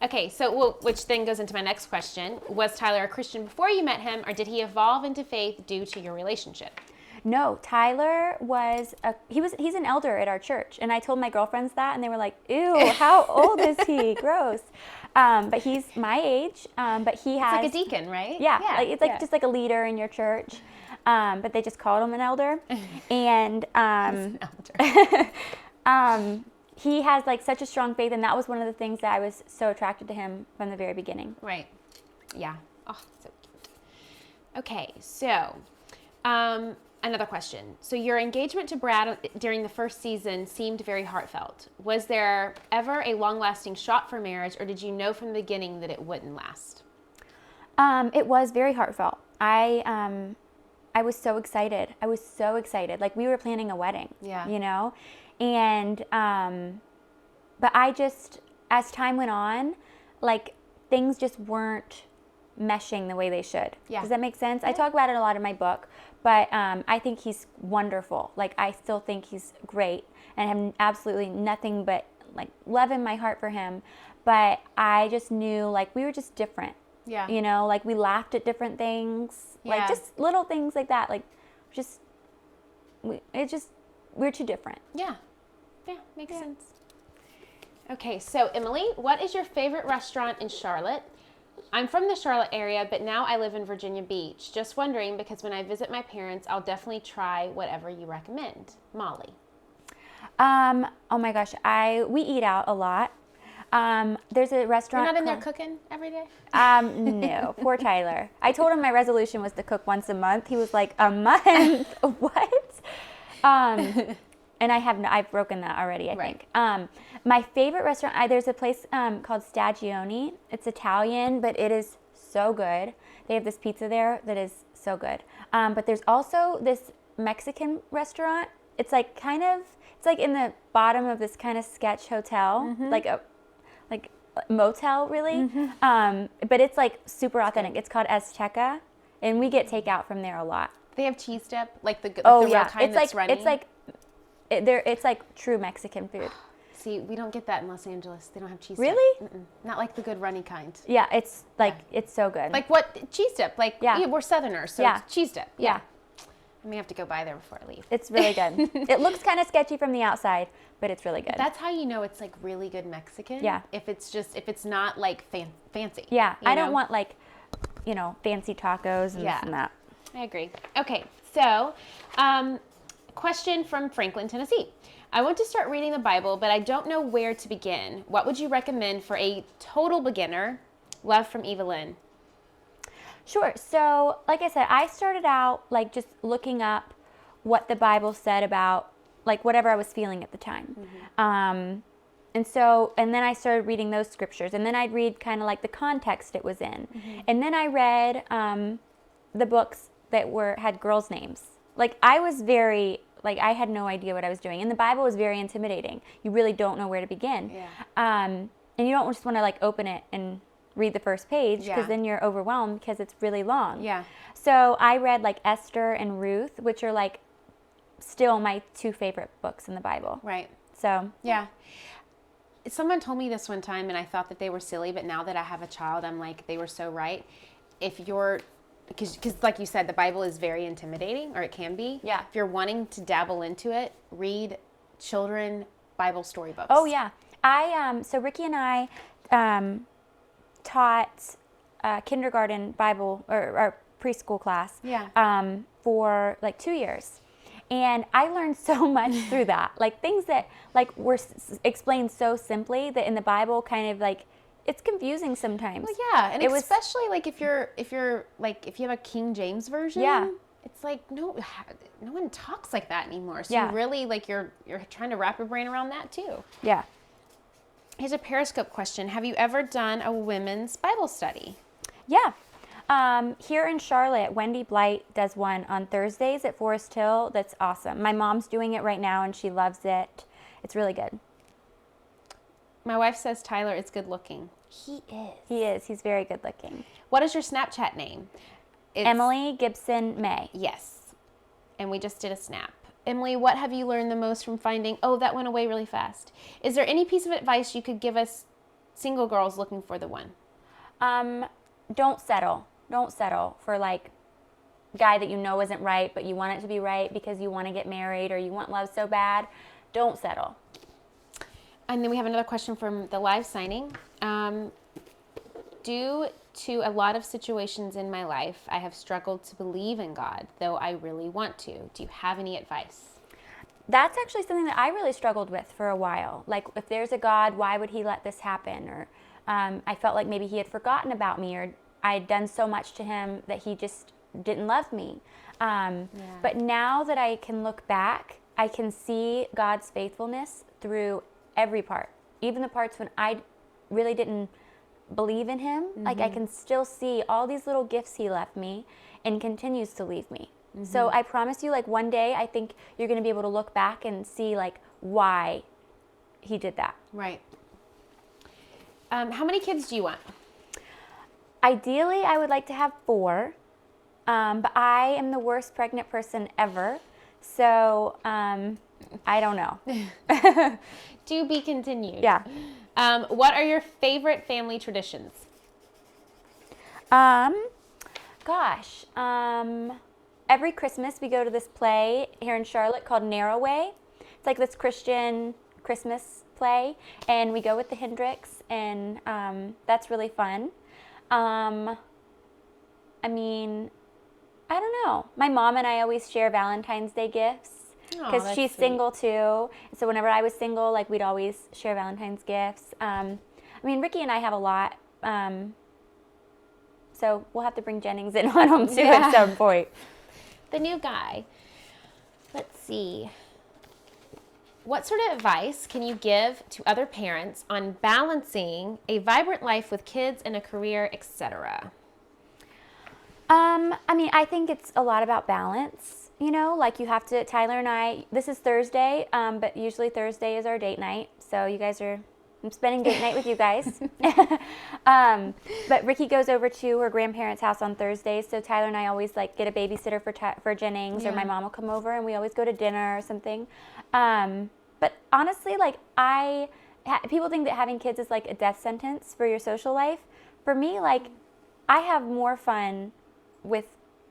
Okay, so which then goes into my next question. Was Tyler a Christian before you met him, or did he evolve into faith due to your relationship? No, Tyler he's an elder at our church, and I told my girlfriends that, and they were like, ew, how old is he? Gross. But he's my age, but he has... It's like a deacon, right? Yeah, it's just like a leader in your church, but they just called him an elder. And An elder. he has such a strong faith, and that was one of the things that I was so attracted to him from the very beginning. Right. Yeah. Oh, so cute. Okay, so another question. So your engagement to Brad during the first season seemed very heartfelt. Was there ever a long-lasting shot for marriage, or did you know from the beginning that it wouldn't last? It was very heartfelt. I was so excited. Like we were planning a wedding, Yeah. you know? And, but I just, as time went on, like things just weren't meshing the way they should. Yeah. Does that make sense? I talk about it a lot in my book, but I think he's wonderful. Like I still think he's great and I have absolutely nothing but like love in my heart for him. But I just knew like we were just different. Yeah. You know, like we laughed at different things, Yeah. like just little things like that. Like we're too different. Yeah. Yeah, makes sense. Okay, so Emily, what is your favorite restaurant in Charlotte? I'm from the Charlotte area, but now I live in Virginia Beach. Just wondering because when I visit my parents, I'll definitely try whatever you recommend. Molly. Oh my gosh, we eat out a lot. There's a restaurant. You're not in there called- cooking every day? No, poor Tyler. I told him my resolution was to cook once a month. He was like, a month? What? And I've broken that already, I think. My favorite restaurant, there's a place called Stagione. It's Italian, but it is so good. They have this pizza there that is so good. But there's also this Mexican restaurant. It's like it's like in the bottom of this kind of sketch hotel, like motel really. But it's like super authentic. It's called Azteca, and we get takeout from there a lot. They have cheese dip, like the Oh real yeah, kind that's runny. It's like true Mexican food. See, we don't get that in Los Angeles. They don't have cheese Really? dip. Not like the good runny kind. Yeah, it's like it's so good. Like what? Cheese dip. Like, Yeah. we're Southerners, so Yeah. it's cheese dip. Yeah. I may have to go by there before I leave. It's really good. It looks kind of sketchy from the outside, but it's really good. That's how you know it's like really good Mexican. Yeah. If it's not like fancy. Yeah, you I know? don't want like, fancy tacos and Yeah. this and that. I agree. Okay, so question from Franklin, Tennessee. I want to start reading the Bible, but I don't know where to begin. What would you recommend for a total beginner? Love from Evelyn. Sure. So, like I said, I started out like just looking up what the Bible said about like whatever I was feeling at the time. And then I started reading those scriptures, and then I'd read kind of like the context it was in. And then I read the books that had girls' names. Like I was I had no idea what I was doing. And the Bible was very intimidating. You really don't know where to begin. Yeah. And you don't just want to like open it and read the first page because Yeah. then you're overwhelmed because it's really long. Yeah. So I read like Esther and Ruth, which are like still my two favorite books in the Bible. Right. So Yeah. Someone told me this one time and I thought that they were silly, but now that I have a child, I'm like, they were so right. Because like you said, the Bible is very intimidating, or it can be. Yeah. If you're wanting to dabble into it, read children Bible storybooks. Oh yeah, so Ricky and I taught kindergarten Bible or preschool class. Yeah. For like 2 years, and I learned so much through that. Like things that like were explained so simply that in the Bible kind of like it's confusing sometimes. Well, yeah, and It was- especially like if you have a King James version. Yeah. It's like no one talks like that anymore. So Yeah. you really like you're trying to wrap your brain around that too. Yeah. Here's a Periscope question. Have you ever done a women's Bible study? Yeah. Here in Charlotte, Wendy Blight does one on Thursdays at Forest Hill. That's awesome. My mom's doing it right now and she loves it. It's really good. My wife says Tyler is good looking. He is. He is. He's very good looking. What is your Snapchat name? It's- Emily Gibson May. Yes. And we just did a snap. Emily, what have you learned the most from finding, oh, that went away really fast. Is there any piece of advice you could give us single girls looking for the one? Don't settle. Don't settle for like guy that you know isn't right, but you want it to be right because you want to get married or you want love so bad. Don't settle. And then we have another question from the live signing. Due to a lot of situations in my life, I have struggled to believe in God, though I really want to. Do you have any advice? That's actually something that I really struggled with for a while. Like, if there's a God, why would he let this happen? Or I felt like maybe he had forgotten about me, or I had done so much to him that he just didn't love me. But now that I can look back, I can see God's faithfulness through every part, even the parts when I really didn't believe in him. Like I can still see all these little gifts he left me and continues to leave me. So I promise you, like one day I think you're going to be able to look back and see like why he did that. Right. How many kids do you want? Ideally, I would like to have 4, but I am the worst pregnant person ever. So I don't know. To be continued. Yeah. What are your favorite family traditions? Every Christmas we go to this play here in Charlotte called Narrow Way. It's like this Christian Christmas play, and we go with the Hendricks, and that's really fun. I mean, I don't know. My mom and I always share Valentine's Day gifts because she's single too. And so whenever I was single, like we'd always share Valentine's gifts. I mean, Ricky and I have a lot. So we'll have to bring Jennings in on them too at some point. The new guy. Let's see. What sort of advice can you give to other parents on balancing a vibrant life with kids and a career, etc.? I mean, I think it's a lot about balance. You know, like you have to, Tyler and I, this is Thursday, but usually Thursday is our date night. So you guys are, I'm spending date night with you guys. But Ricky goes over to her grandparents' house on Thursdays. So Tyler and I always like get a babysitter for Jennings, or my mom will come over and we always go to dinner or something. But honestly, like people think that having kids is like a death sentence for your social life. For me, like I have more fun with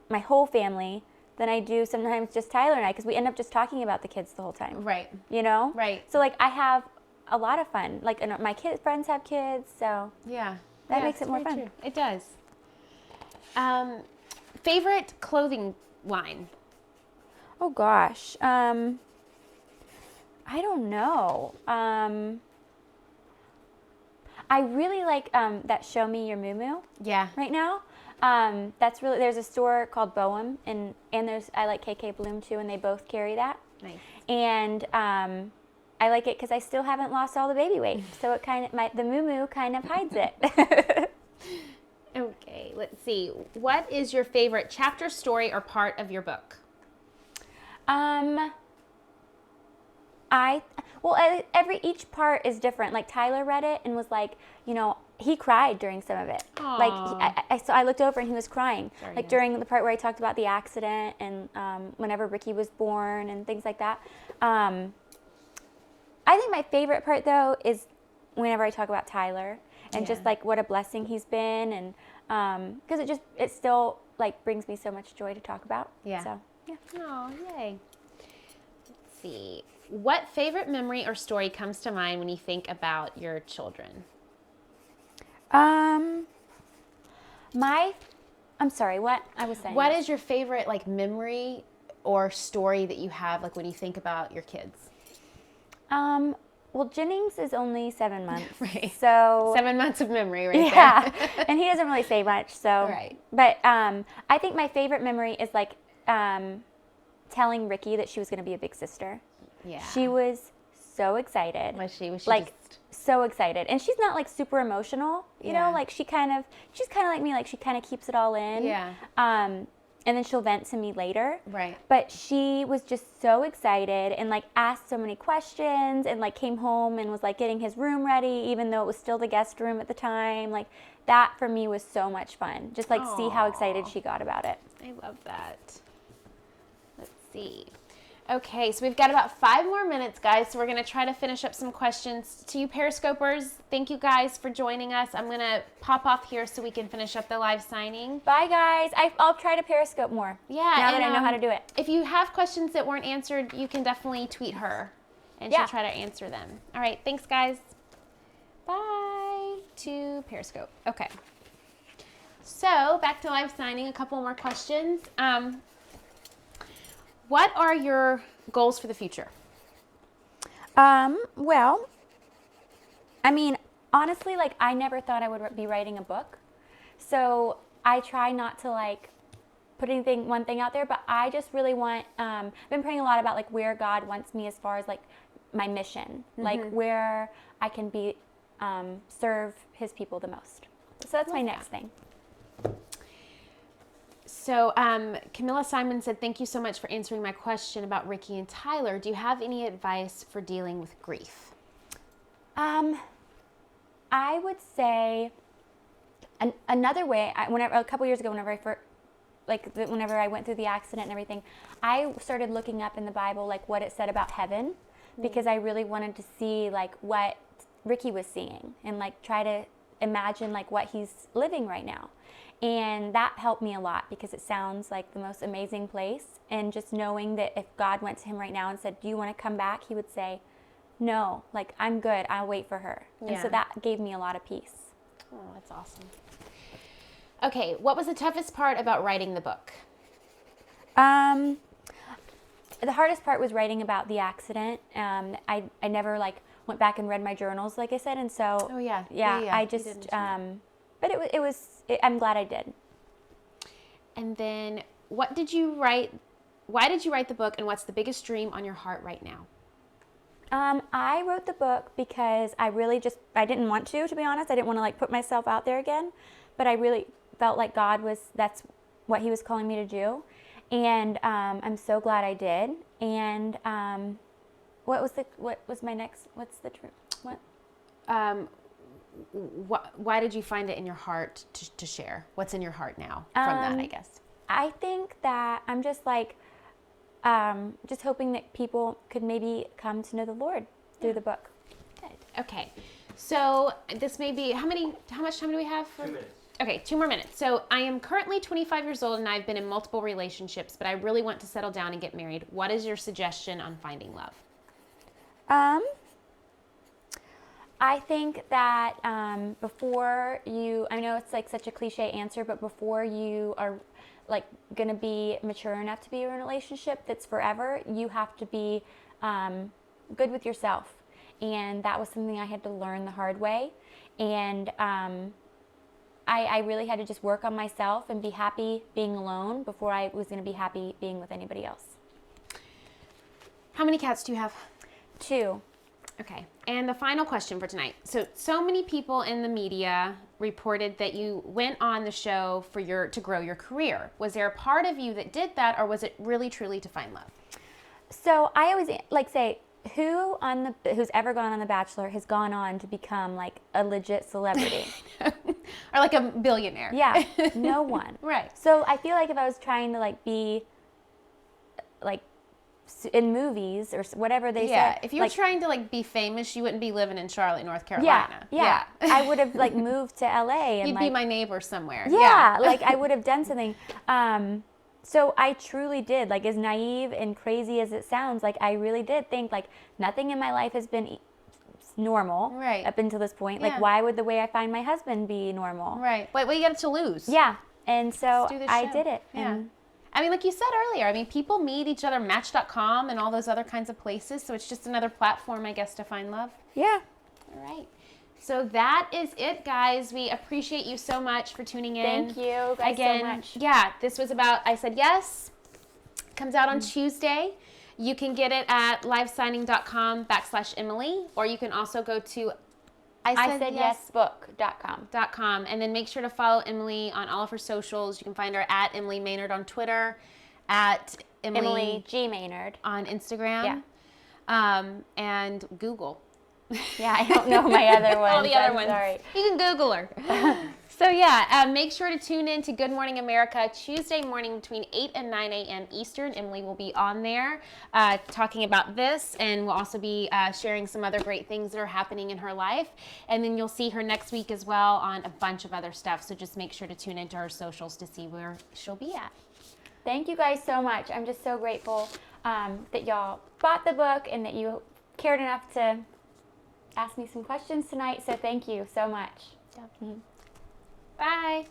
my whole family than I do sometimes just Tyler and I, because we end up just talking about the kids the whole time. Right. You know? Right. So like I have a lot of fun. Like and my friends have kids, so that makes it more fun. True. It does. Favorite clothing line? Oh gosh. I don't know. I really like that Show Me Your Moo Moo Yeah. right now. That's really, there's a store called Boehm, and I like KK Bloom too, and they both carry that. Nice. And I like it because I still haven't lost all the baby weight, so it kind of the moo moo kind of hides it. Okay, let's see. What is your favorite chapter, story, or part of your book? Each part is different. Like Tyler read it and was like, you know, he cried during some of it. Aww. Like I looked over and he was crying. Very like nice. during the part where I talked about the accident and whenever Ricky was born and things like that. I think my favorite part though is whenever I talk about Tyler and just like what a blessing he's been, and because it still like brings me so much joy to talk about. Yeah. So yeah. Oh, yay. Let's see. What favorite memory or story comes to mind when you think about your children? I'm sorry, what? I was saying. What is your favorite like memory or story that you have like when you think about your kids? Well, Jennings is only 7 months. Right. So 7 months of memory right yeah. there. And he doesn't really say much, so. Right. But I think my favorite memory is like telling Ricky that she was going to be a big sister. Yeah. She was so excited. Was she like just... so excited, and she's not like super emotional, you Yeah. know, like she's kind of like me, like she kind of keeps it all in. Yeah. And then she'll vent to me later. Right. But she was just so excited and like asked so many questions, and like came home and was like getting his room ready, even though it was still the guest room at the time. Like that for me was so much fun. Just like see how excited she got about it. I love that. Let's see. Okay, so we've got about 5 more minutes, guys, so we're going to try to finish up some questions. To you Periscopers, thank you guys for joining us. I'm going to pop off here so we can finish up the live signing. Bye, guys. I'll try to Periscope more. Yeah. Now that I know how to do it. If you have questions that weren't answered, you can definitely tweet her, and she'll try to answer them. All right, thanks, guys. Bye to Periscope. Okay. So, back to live signing, a couple more questions. What are your goals for the future? Well, I mean, honestly, like I never thought I would be writing a book. So I try not to like putting one thing out there, but I just really want, I've been praying a lot about like where God wants me as far as like my mission, like where I can be, serve his people the most. So that's my next thing. So Camilla Simon said, thank you so much for answering my question about Ricky and Tyler. Do you have any advice for dealing with grief? I would say another way, whenever, a couple years ago, whenever I went through the accident and everything, I started looking up in the Bible like what it said about heaven, because I really wanted to see like what Ricky was seeing and like try to imagine like what he's living right now. And that helped me a lot because it sounds like the most amazing place. And just knowing that if God went to him right now and said, do you want to come back? He would say, no, like I'm good. I'll wait for her. Yeah. And so that gave me a lot of peace. Oh, that's awesome. Okay, what was the toughest part about writing the book? The hardest part was writing about the accident. I never like went back and read my journals, like I said, and so I just but I'm glad I did. And then what did you write? Why did you write the book, and what's the biggest dream on your heart right now? I wrote the book because I didn't want to be honest. I didn't want to like put myself out there again, but I really felt like that's what he was calling me to do. And I'm so glad I did. And what's the truth? Why did you find it in your heart to share? What's in your heart now from that, I guess? I think that I'm just like, just hoping that people could maybe come to know the Lord through the book. Good. Okay. So this may be, how much time do we have? 2 minutes. Okay, 2 more minutes. So I am currently 25 years old and I've been in multiple relationships, but I really want to settle down and get married. What is your suggestion on finding love? I think that before you, I know it's like such a cliche answer, but before you are like going to be mature enough to be in a relationship that's forever, you have to be good with yourself. And that was something I had to learn the hard way. And I really had to just work on myself and be happy being alone before I was going to be happy being with anybody else. How many cats do you have? 2. Okay. And the final question for tonight. So many people in the media reported that you went on the show to grow your career. Was there a part of you that did that, or was it really truly to find love? So I always like say, who's ever gone on The Bachelor has gone on to become like a legit celebrity. Or like a billionaire. Yeah, no one. Right. So I feel like if I was trying to like be like in movies or whatever they say. If you were trying to like be famous, you wouldn't be living in Charlotte, North Carolina. Yeah. I would have like moved to LA and you'd like, be my neighbor somewhere. Yeah, like I would have done something. So I truly did, like as naive and crazy as it sounds, like I really did think like nothing in my life has been normal up until this point. Like why would the way I find my husband be normal? Right. What do you got to lose? Yeah. And so I did it. Yeah. And I mean, like you said earlier, I mean, people meet each other, Match.com and all those other kinds of places. So it's just another platform, I guess, to find love. Yeah. All right. So that is it, guys. We appreciate you so much for tuning in. Thank you guys Again, so much. Yeah, this was about I Said Yes. Comes out on Tuesday. You can get it at livesigning.com/Emily, or you can also go to iSaidYesBook.com. And then make sure to follow Emily on all of her socials. You can find her at Emily Maynard on Twitter, at Emily G. Maynard on Instagram. Yeah. And Google. Yeah, I don't know my other ones. All the other ones. Sorry. You can Google her. So make sure to tune in to Good Morning America Tuesday morning between 8 and 9 a.m. Eastern. Emily will be on there talking about this, and we'll also be sharing some other great things that are happening in her life. And then you'll see her next week as well on a bunch of other stuff. So just make sure to tune into her socials to see where she'll be at. Thank you guys so much. I'm just so grateful that y'all bought the book and that you cared enough to ask me some questions tonight. So thank you so much. Bye.